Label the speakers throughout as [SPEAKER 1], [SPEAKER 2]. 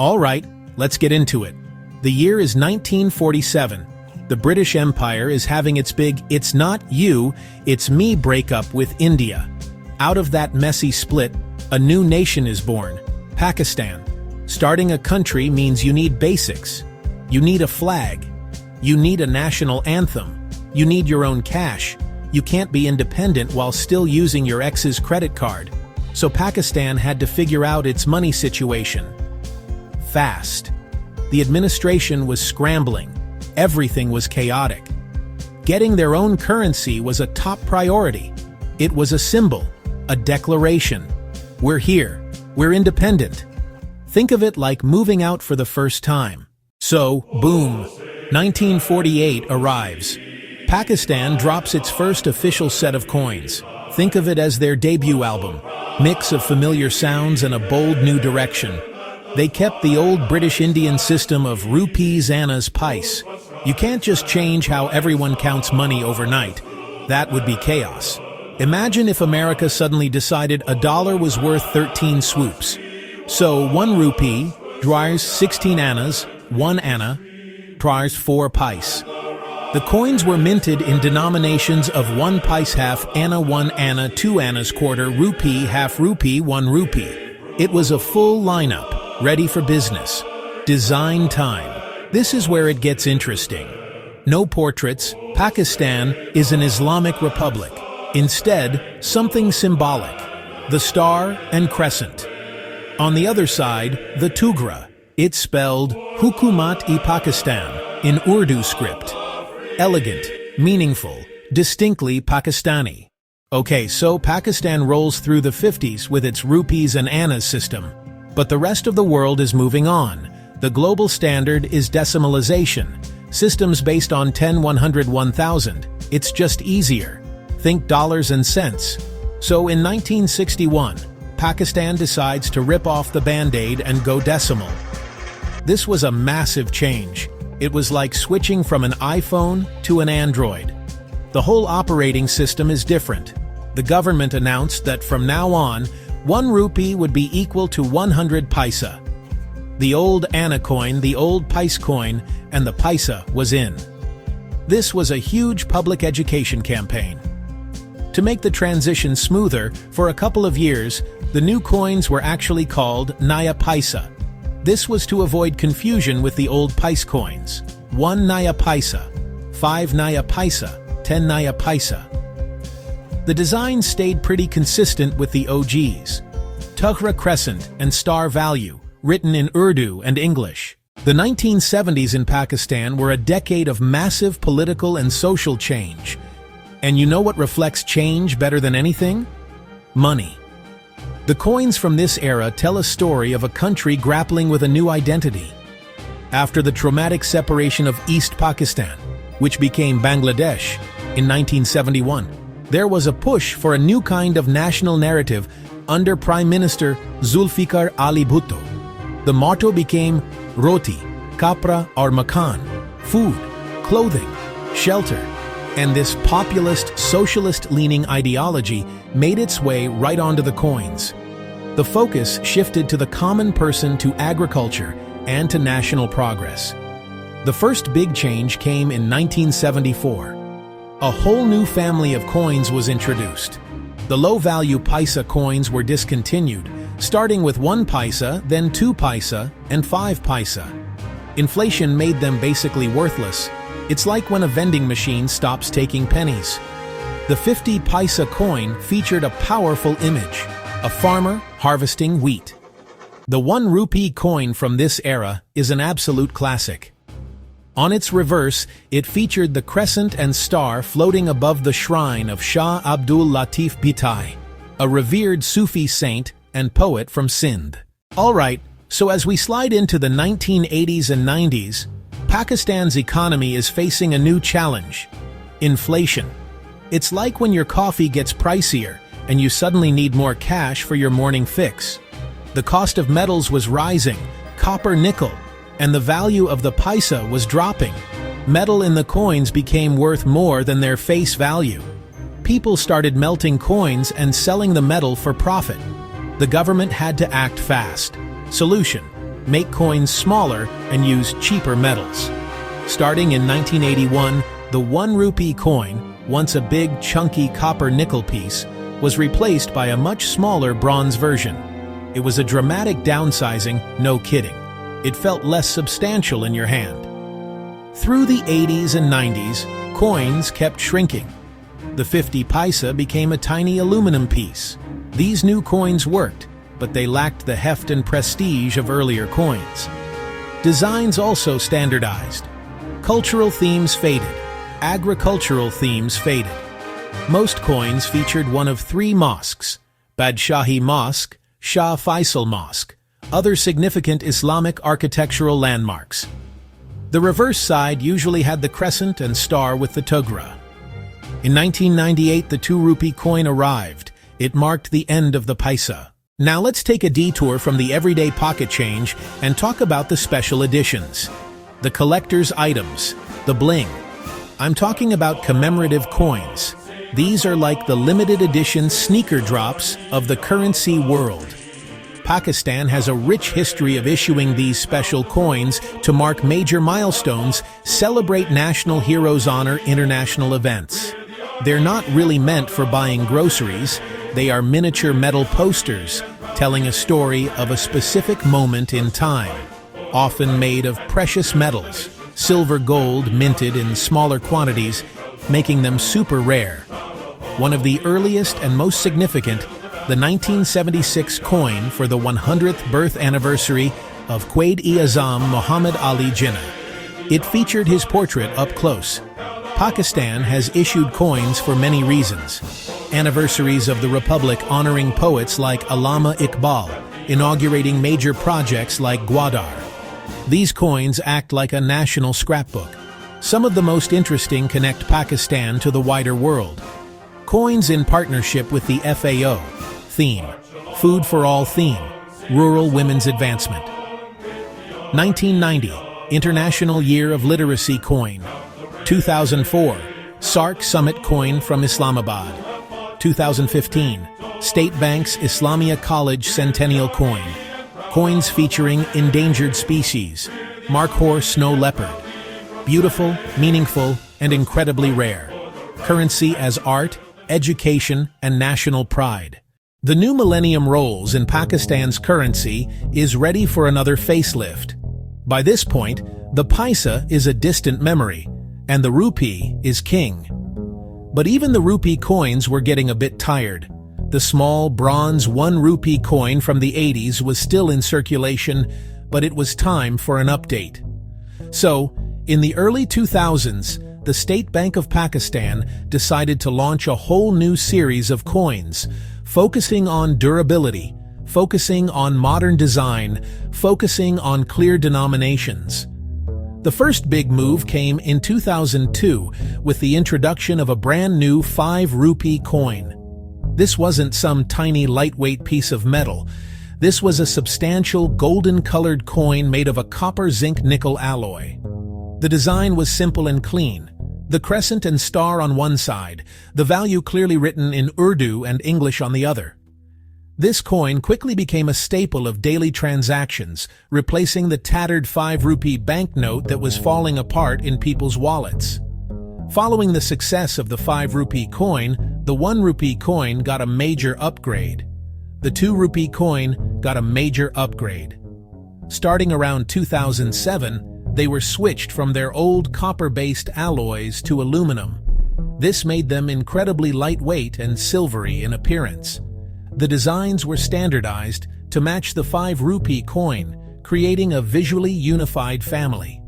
[SPEAKER 1] All right, let's get into it. The year is 1947. The British Empire is having its big "it's not you, it's me" breakup with India. Out of that messy split, a new nation is born, Pakistan. Starting a country means you need basics. You need a flag. You need a national anthem. You need your own cash. You can't be independent while still using your ex's credit card. So Pakistan had to figure out its money situation. Fast. The administration was scrambling. Everything was chaotic. Getting their own currency was a top priority. It was a symbol, a declaration. We're here. We're independent. Think of it like moving out for the first time. So, boom, 1948 arrives. Pakistan drops its first official set of coins. Think of it as their debut album, mix of familiar sounds and a bold new direction. They kept the old British Indian system of rupees, annas, pice. You can't just change how everyone counts money overnight. That would be chaos. Imagine if America suddenly decided a dollar was worth 13 swoops. So 1 rupee drives 16 annas, 1 anna drives 4 pice. The coins were minted in denominations of 1 pice half anna, 1 anna, 2 annas quarter, rupee, half rupee, 1 rupee. It was a full lineup, ready for business. Design time. This is where it gets interesting. No portraits. Pakistan is an Islamic republic. Instead, something symbolic. The star and crescent. On the other side, the tugra. It's spelled Hukumat-e-Pakistan in Urdu script. Elegant, meaningful, distinctly Pakistani. Okay, so Pakistan rolls through the 50s with its rupees and annas system. But the rest of the world is moving on. The global standard is decimalization. Systems based on 10, 100, 1000. It's just easier. Think dollars and cents. So in 1961, Pakistan decides to rip off the Band-Aid and go decimal. This was a massive change. It was like switching from an iPhone to an Android. The whole operating system is different. The government announced that from now on, 1 rupee would be equal to 100 paisa. The old anna coin, the old pice coin, and the paisa was in. This was a huge public education campaign. To make the transition smoother, for a couple of years, the new coins were actually called Naya Paisa. This was to avoid confusion with the old pice coins. 1 Naya Paisa, 5 Naya Paisa, 10 Naya Paisa. The design stayed pretty consistent with the OGs. Tughra crescent and star value, written in Urdu and English. The 1970s in Pakistan were a decade of massive political and social change. And you know what reflects change better than anything? Money. The coins from this era tell a story of a country grappling with a new identity. After the traumatic separation of East Pakistan, which became Bangladesh, in 1971, there was a push for a new kind of national narrative under Prime Minister Zulfikar Ali Bhutto. The motto became Roti, Kapra or Makan, food, clothing, shelter. And this populist, socialist-leaning ideology made its way right onto the coins. The focus shifted to the common person, to agriculture, and to national progress. The first big change came in 1974. A whole new family of coins was introduced. The low-value paisa coins were discontinued, starting with 1 paisa, then 2 paisa, and 5 paisa. Inflation made them basically worthless. It's like when a vending machine stops taking pennies. The 50 paisa coin featured a powerful image, a farmer harvesting wheat. The 1 rupee coin from this era is an absolute classic. On its reverse, it featured the crescent and star floating above the shrine of Shah Abdul Latif Bhittai, a revered Sufi saint and poet from Sindh. Alright, so as we slide into the 1980s and 90s, Pakistan's economy is facing a new challenge: inflation. It's like when your coffee gets pricier and you suddenly need more cash for your morning fix. The cost of metals was rising, copper, nickel, and the value of the paisa was dropping. Metal in the coins became worth more than their face value. People started melting coins and selling the metal for profit. The government had to act fast. Solution: make coins smaller, and use cheaper metals. Starting in 1981, the 1 rupee coin, once a big, chunky copper-nickel piece, was replaced by a much smaller bronze version. It was a dramatic downsizing, no kidding. It felt less substantial in your hand. Through the 80s and 90s, coins kept shrinking. The 50 paisa became a tiny aluminum piece. These new coins worked, but they lacked the heft and prestige of earlier coins. Designs also standardized. Cultural themes faded. Agricultural themes faded. Most coins featured one of 3 mosques: Badshahi Mosque, Shah Faisal Mosque, other significant Islamic architectural landmarks. The reverse side usually had the crescent and star with the togra. In 1998, the 2 rupee coin arrived. It marked the end of the paisa. Now let's take a detour from the everyday pocket change and talk about the special editions. The collector's items, the bling. I'm talking about commemorative coins. These are like the limited edition sneaker drops of the currency world. Pakistan has a rich history of issuing these special coins to mark major milestones, celebrate national heroes, honor international events. They're not really meant for buying groceries. They are miniature metal posters telling a story of a specific moment in time, often made of precious metals, silver, gold, minted in smaller quantities, making them super rare. One of the earliest and most significant, the 1976 coin for the 100th birth anniversary of Quaid-e-Azam Muhammad Ali Jinnah. It featured his portrait up close. Pakistan has issued coins for many reasons. Anniversaries of the Republic honoring poets like Allama Iqbal, inaugurating major projects like Gwadar. These coins act like a national scrapbook. Some of the most interesting connect Pakistan to the wider world. Coins in partnership with the FAO. Theme: Food for All theme, Rural Women's Advancement. 1990, International Year of Literacy coin. 2004, SARC Summit coin from Islamabad. 2015, State Bank's Islamia College Centennial coin. Coins featuring endangered species, Markhor snow leopard. Beautiful, meaningful, and incredibly rare. Currency as art, education, and national pride. The new millennium rolls in Pakistan's currency is ready for another facelift. By this point, the paisa is a distant memory, and the rupee is king. But even the rupee coins were getting a bit tired. The small bronze 1 rupee coin from the 80s was still in circulation, but it was time for an update. So, in the early 2000s, the State Bank of Pakistan decided to launch a whole new series of coins, focusing on durability, focusing on modern design, focusing on clear denominations. The first big move came in 2002 with the introduction of a brand new 5 rupee coin. This wasn't some tiny lightweight piece of metal. This was a substantial golden-colored coin made of a copper-zinc-nickel alloy. The design was simple and clean. The crescent and star on one side, the value clearly written in Urdu and English on the other. This coin quickly became a staple of daily transactions, replacing the tattered 5 rupee banknote that was falling apart in people's wallets. Following the success of the 5 rupee coin, the 1 rupee coin got a major upgrade. The 2 rupee coin got a major upgrade. Starting around 2007, they were switched from their old copper-based alloys to aluminum. This made them incredibly lightweight and silvery in appearance. The designs were standardized to match the 5 rupee coin, creating a visually unified family.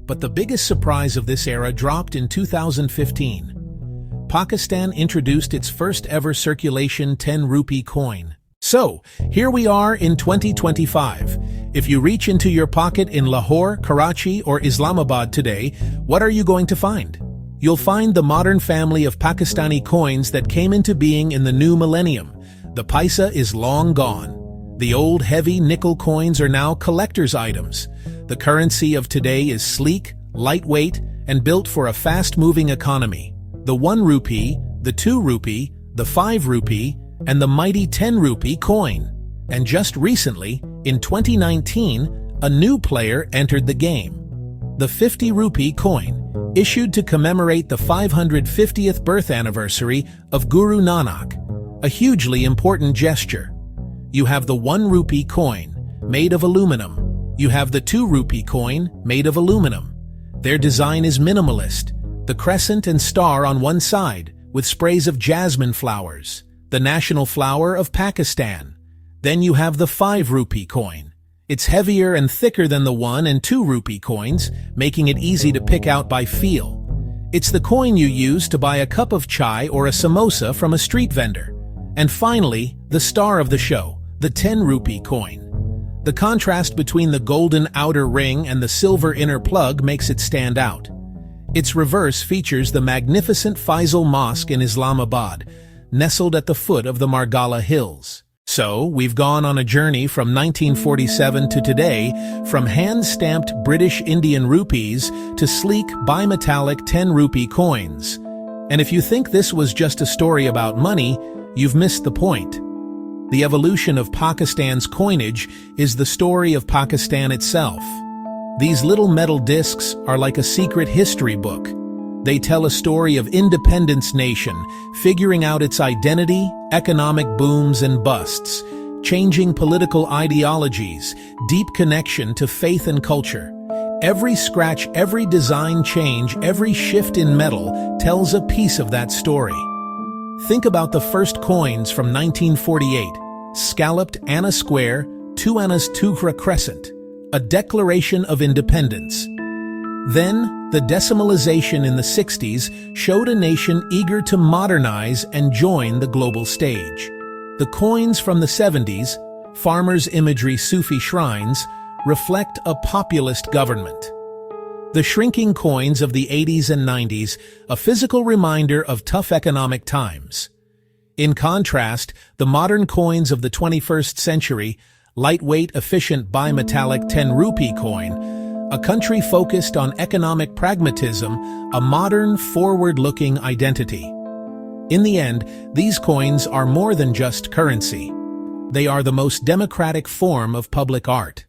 [SPEAKER 1] But the biggest surprise of this era dropped in 2015. Pakistan introduced its first ever circulation 10 rupee coin. So, here we are in 2025. If you reach into your pocket in Lahore, Karachi, or Islamabad today, what are you going to find? You'll find the modern family of Pakistani coins that came into being in the new millennium. The paisa is long gone. The old heavy nickel coins are now collector's items. The currency of today is sleek, lightweight, and built for a fast-moving economy. The 1 rupee, the 2 rupee, the 5 rupee, and the mighty 10 rupee coin. And just recently, in 2019, a new player entered the game. The 50 rupee coin, issued to commemorate the 550th birth anniversary of Guru Nanak, a hugely important gesture. You have the 1 rupee coin, made of aluminum. You have the 2 rupee coin, made of aluminum. Their design is minimalist, the crescent and star on one side, with sprays of jasmine flowers, the national flower of Pakistan. Then you have the 5 rupee coin. It's heavier and thicker than the 1 and 2 rupee coins, making it easy to pick out by feel. It's the coin you use to buy a cup of chai or a samosa from a street vendor. And finally, the star of the show, the 10 rupee coin. The contrast between the golden outer ring and the silver inner plug makes it stand out. Its reverse features the magnificent Faisal Mosque in Islamabad, nestled at the foot of the Margalla Hills. So, we've gone on a journey from 1947 to today, from hand-stamped British Indian rupees to sleek bimetallic 10 rupee coins. And if you think this was just a story about money, you've missed the point. The evolution of Pakistan's coinage is the story of Pakistan itself. These little metal discs are like a secret history book. They tell a story of independence nation, figuring out its identity, economic booms and busts, changing political ideologies, deep connection to faith and culture. Every scratch, every design change, every shift in metal tells a piece of that story. Think about the first coins from 1948, scalloped Anna square, 2 annas Tughra crescent, a declaration of independence. Then, the decimalization in the 60s showed a nation eager to modernize and join the global stage. The coins from the 70s, farmers' imagery Sufi shrines, reflect a populist government. The shrinking coins of the 80s and 90s, a physical reminder of tough economic times. In contrast, the modern coins of the 21st century, lightweight, efficient bimetallic 10 rupee coin, a country focused on economic pragmatism, a modern, forward-looking identity. In the end, these coins are more than just currency. They are the most democratic form of public art.